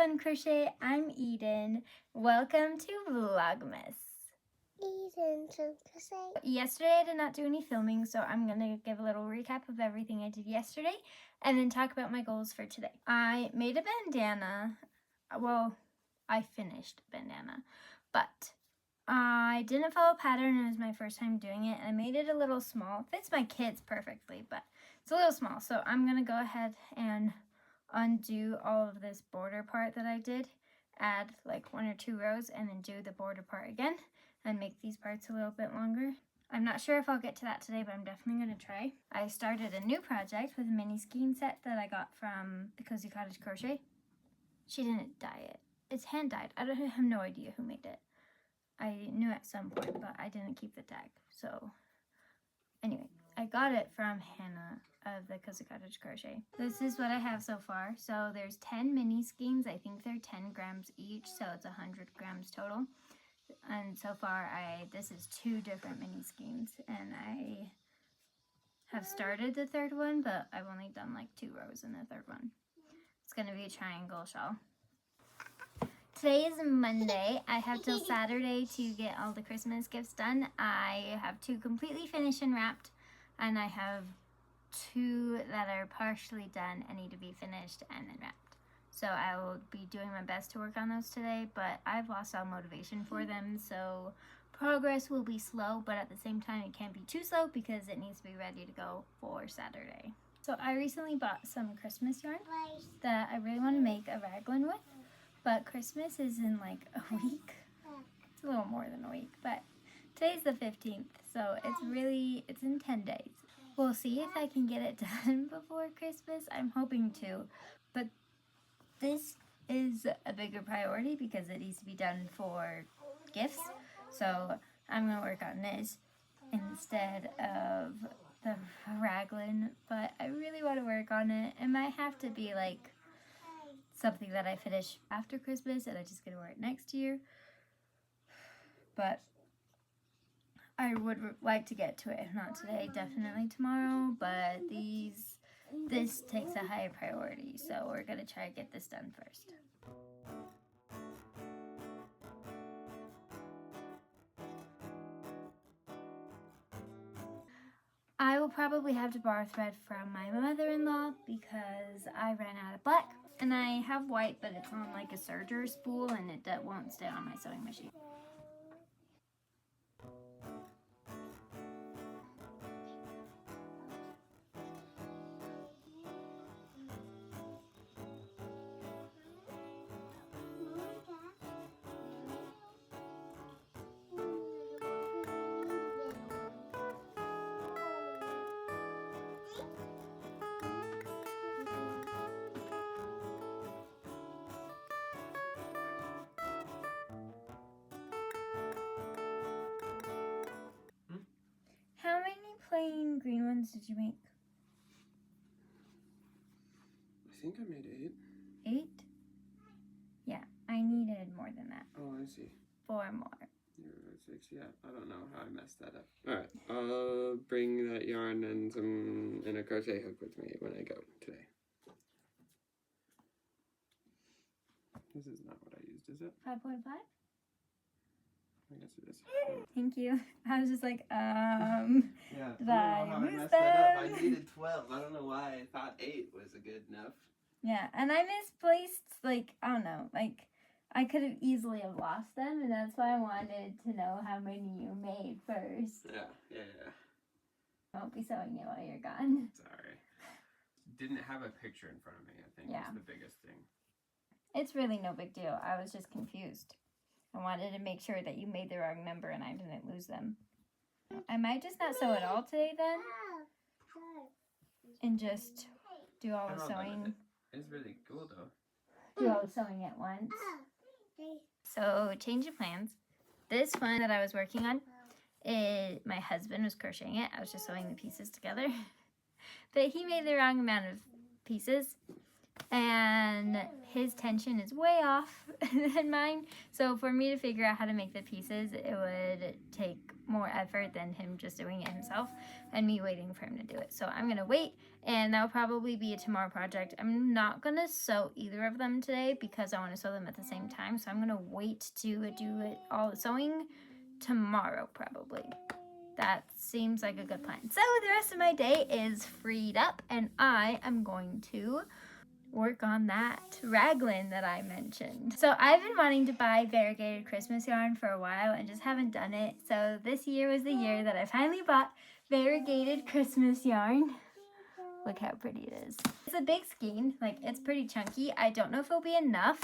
Fun Crochet. I'm Eden. Welcome to Vlogmas. Yesterday I did not do any filming, so I'm going to give a little recap of everything I did yesterday and then talk about my goals for today. I made a bandana. Well, I finished a bandana, but I didn't follow pattern. It was my first time doing it, and I made it a little small. It fits my kids perfectly, but it's a little small, so I'm going to go ahead and undo all of this border part that I did, add like 1 or 2 rows, and then do the border part again and make these parts a little bit longer. I'm not sure if I'll get to that today, but I'm definitely going to try. I started a new project with a mini skein set that I got from the Cozy Cottage Crochet. She didn't dye it. It's hand dyed. I have no idea who made it. I knew at some point, but I didn't keep the tag. So anyway, I got it from Hannah of the Cozy Cottage Crochet. This is what I have so far. So there's 10 mini skeins. I think they're 10 grams each, so it's 100 grams total. And so far, this is 2 different mini skeins, and I have started the third one, but I've only done like 2 rows in the third one. It's gonna be a triangle shawl. Today is Monday. I have till Saturday to get all the Christmas gifts done. I have 2 completely finished and wrapped, and I have 2 that are partially done and need to be finished and then wrapped. So I will be doing my best to work on those today, but I've lost all motivation for them, so progress will be slow, but at the same time it can't be too slow because it needs to be ready to go for Saturday. So I recently bought some Christmas yarn that I really want to make a raglan with, but Christmas is in like a week. It's a little more than a week, but today's the 15th, so it's in 10 days. We'll see if I can get it done before Christmas. I'm hoping to, but this is a bigger priority because it needs to be done for gifts. So I'm going to work on this instead of the raglan, but I really want to work on it. It might have to be like something that I finish after Christmas and I just get to wear it next year. But I would like to get to it. If not today, definitely tomorrow. But this takes a higher priority, so we're going to try to get this done first. I will probably have to borrow thread from my mother-in-law because I ran out of black. And I have white, but it's on like a serger spool and it won't stay on my sewing machine. How many plain green ones did you make? I think I made 8. 8? Yeah, I needed more than that. Oh, I see. 4 more. You're at 6, yeah. I don't know how I messed that up. Alright, I'll bring that yarn and a crochet hook with me when I go today. This is not what I used, is it? 5.5? I guess it is. Thank you. I was just like, Yeah, did I I don't know how I lose messed that up. them? I needed 12. I don't know why I thought 8 was good enough. Yeah, and I misplaced, like, I don't know, like, I could have easily have lost them, and that's why I wanted to know how many you made first. Yeah. I won't be sewing it while you're gone. Sorry. Didn't have a picture in front of me, I think, Yeah. was the biggest thing. It's really no big deal. I was just confused. I wanted to make sure that you made the wrong number and I didn't lose them. I might just not sew it all today then, and just do all the sewing. It's really cool though. Do all the sewing at once. So, change of plans. This one that I was working on, my husband was crocheting it. I was just sewing the pieces together. But he made the wrong amount of pieces. and his tension is way off than mine. So for me to figure out how to make the pieces, it would take more effort than him just doing it himself and me waiting for him to do it. So I'm gonna wait, and that'll probably be a tomorrow project. I'm not gonna sew either of them today because I want to sew them at the same time. So I'm gonna wait to do it all sewing tomorrow probably. That seems like a good plan. So the rest of my day is freed up, and I am going to work on that raglan that I mentioned. So I've been wanting to buy variegated Christmas yarn for a while and just haven't done it. So this year was the year that I finally bought variegated Christmas yarn. Look how pretty it is. It's a big skein, like it's pretty chunky. I don't know if it'll be enough,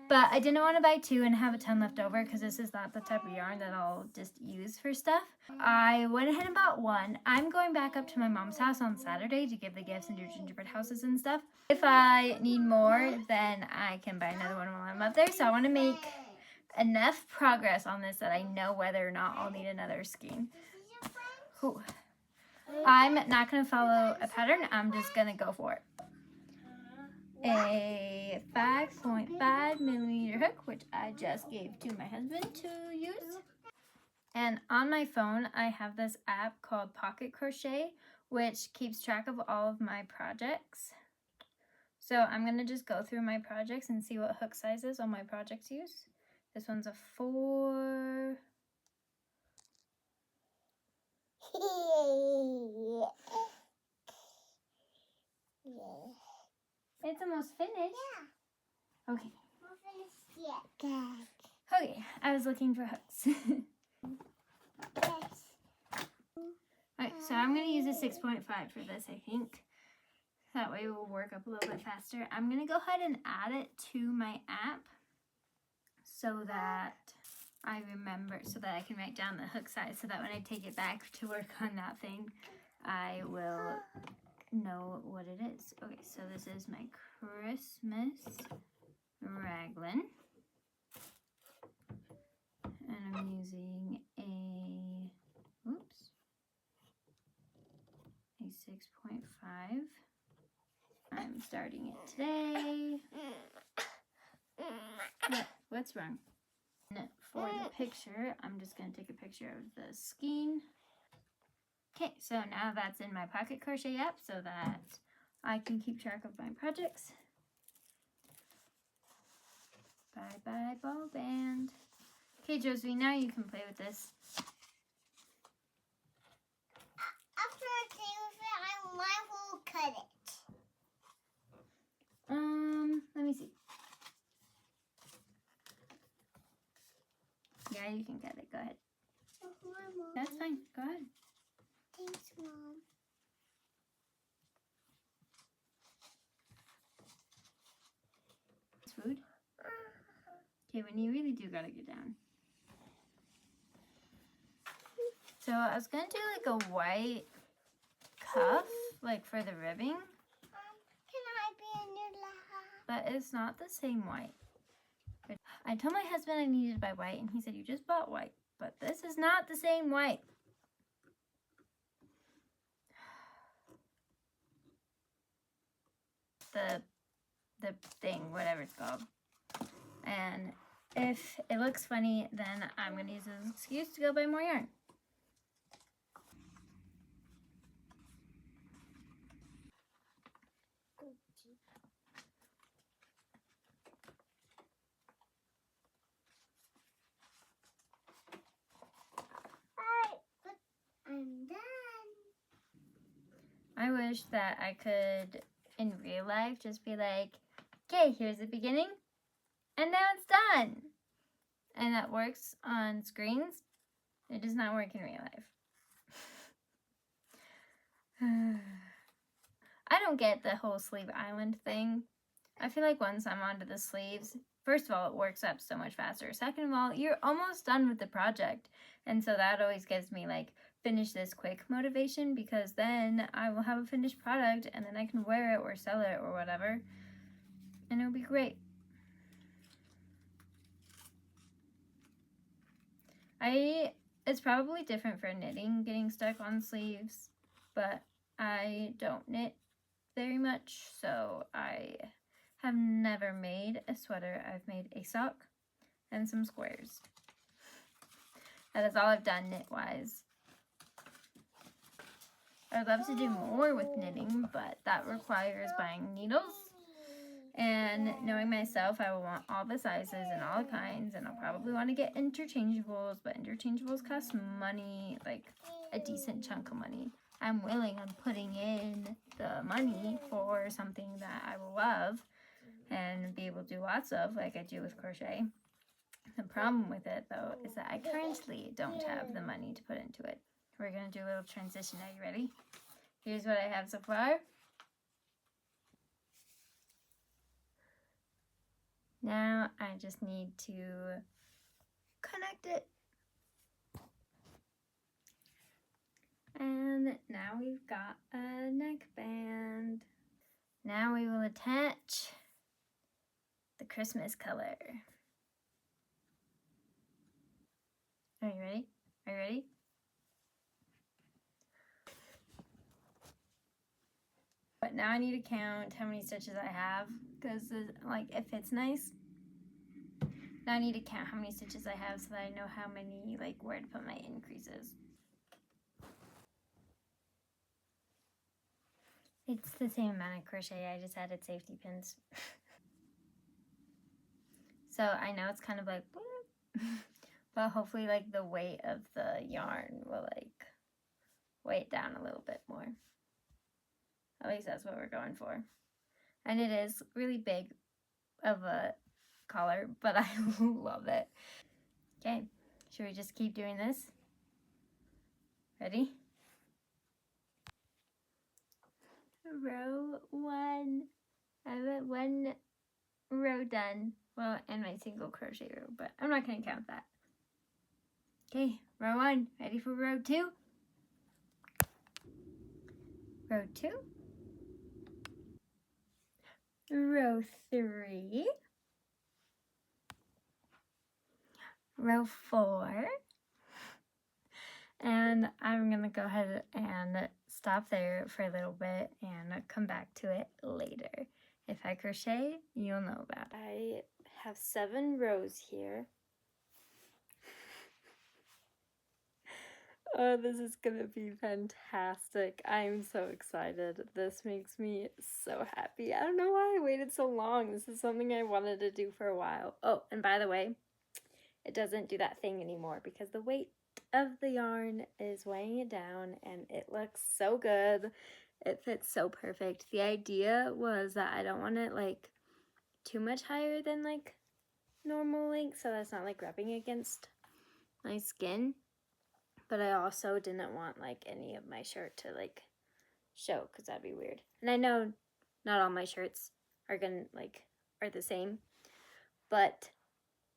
but I didn't want to buy 2 and have a ton left over because this is not the type of yarn that I'll just use for stuff. I went ahead and bought 1. I'm going back up to my mom's house on Saturday to give the gifts and do gingerbread houses and stuff. If I need more, then I can buy another one while I'm up there. So I want to make enough progress on this that I know whether or not I'll need another skein. Ooh. I'm not going to follow a pattern. I'm just going to go for it. A 5.5 millimeter hook, which I just gave to my husband to use. And on my phone, I have this app called Pocket Crochet, which keeps track of all of my projects. So I'm going to just go through my projects and see what hook sizes all my projects use. This one's a 4. It's almost finished. Yeah. Okay. Okay, I was looking for hooks. Alright, so I'm going to use a 6.5 for this, I think. That way we'll work up a little bit faster. I'm going to go ahead and add it to my app so that I remember, so that I can write down the hook size, so that when I take it back to work on that thing, I will know what it is. Okay, so this is my Christmas raglan. And I'm using a 6.5. I'm starting it today. What's wrong? For the picture, I'm just going to take a picture of the skein. Okay, so now that's in my Pocket Crochet app so that I can keep track of my projects. Bye bye ball band. Okay, Josie, now you can play with this. After I play with it, I will cut it. Let me see. Yeah, you can cut it. Go ahead. That's fine. Go ahead. Thanks, Mom. Food? Okay, when you really do gotta get down. So I was gonna do like a white cuff, like for the ribbing, Can I be a noodle? but it's not the same white. I told my husband I needed to buy white, and he said, you just bought white, but this is not the same white. The thing, whatever it's called. And if it looks funny, then I'm going to use this as an excuse to go buy more yarn. I'm done. I wish that I could, in real life, just be like, okay, here's the beginning, and now it's done. And that works on screens. It does not work in real life. I don't get the whole sleeve island thing. I feel like once I'm onto the sleeves, first of all, it works up so much faster. Second of all, you're almost done with the project. And so that always gives me like, finish this quick motivation, because then I will have a finished product and then I can wear it or sell it or whatever. And it'll be great. It's probably different for knitting, getting stuck on sleeves, but I don't knit very much, so I have never made a sweater. I've made a sock and some squares. That is all I've done knit-wise. I would love to do more with knitting, but that requires buying needles. And knowing myself, I will want all the sizes and all the kinds, and I'll probably want to get interchangeables, but interchangeables cost money, like a decent chunk of money. I'm willing on putting in the money for something that I will love and be able to do lots of, like I do with crochet. The problem with it, though, is that I currently don't have the money to put into it. We're going to do a little transition. Are you ready? Here's what I have so far. Now I just need to connect it. And now we've got a neckband. Now we will attach the Christmas color. Are you ready? Are you ready? But now I need to count how many stitches I have, because like it fits nice. Now I need to count how many stitches I have so that I know how many, like where to put my increases. It's the same amount of crochet, I just added safety pins. So I know it's kind of like, but hopefully like the weight of the yarn will like weigh it down a little bit more. At least that's what we're going for. And it is really big of a collar, but I love it. Okay, should we just keep doing this? Ready? Row 1. I have one row done. Well, and my single crochet row, but I'm not going to count that. Okay, row 1. Ready for row 2? Row 2. Row 3. Row 4. And I'm going to go ahead and stop there for a little bit and come back to it later. If I crochet, you'll know about it. I have 7 rows here. Oh, this is gonna be fantastic. I'm so excited. This makes me so happy. I don't know why I waited so long. This is something I wanted to do for a while. Oh, and by the way, it doesn't do that thing anymore because the weight of the yarn is weighing it down and it looks so good. It fits so perfect. The idea was that I don't want it like too much higher than like normal length, so that's not like rubbing against my skin. But I also didn't want like any of my shirt to like show because that'd be weird. And I know not all my shirts are are the same, but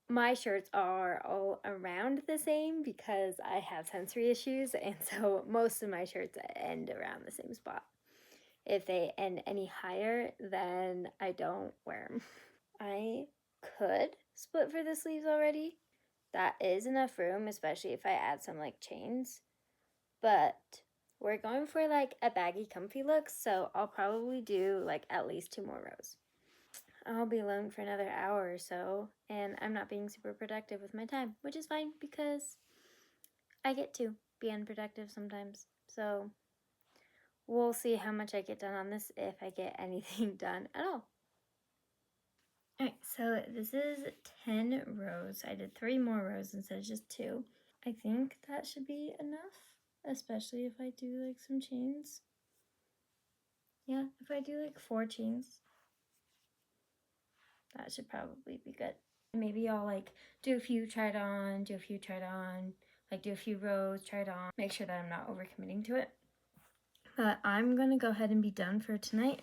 my shirts are all around the same because I have sensory issues, and so most of my shirts end around the same spot. If they end any higher, then I don't wear them. I could split for the sleeves already. That is enough room, especially if I add some like chains. But we're going for like a baggy, comfy look, so I'll probably do like at least 2 more rows. I'll be alone for another hour or so, and I'm not being super productive with my time, which is fine because I get to be unproductive sometimes. So we'll see how much I get done on this, if I get anything done at all. Alright, so this is 10 rows. I did 3 more rows instead of just 2. I think that should be enough, especially if I do like some chains. Yeah, if I do like 4 chains, that should probably be good. Maybe I'll like do a few, try it on, do a few, try it on, like do a few rows, try it on, make sure that I'm not overcommitting to it. But I'm gonna go ahead and be done for tonight.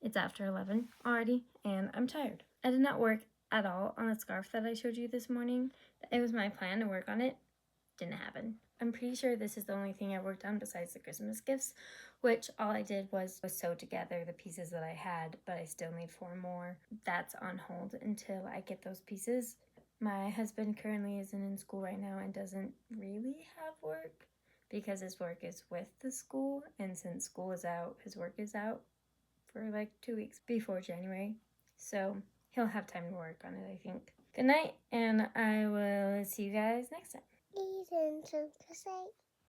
It's after 11 already, and I'm tired. I did not work at all on the scarf that I showed you this morning. It was my plan to work on it. Didn't happen. I'm pretty sure this is the only thing I worked on besides the Christmas gifts, which all I did was sew together the pieces that I had, but I still need 4 more. That's on hold until I get those pieces. My husband currently isn't in school right now and doesn't really have work because his work is with the school, and since school is out, his work is out for like 2 weeks before January. So he'll have time to work on it, I think. Good night, and I will see you guys next time. Edensfuncrochet.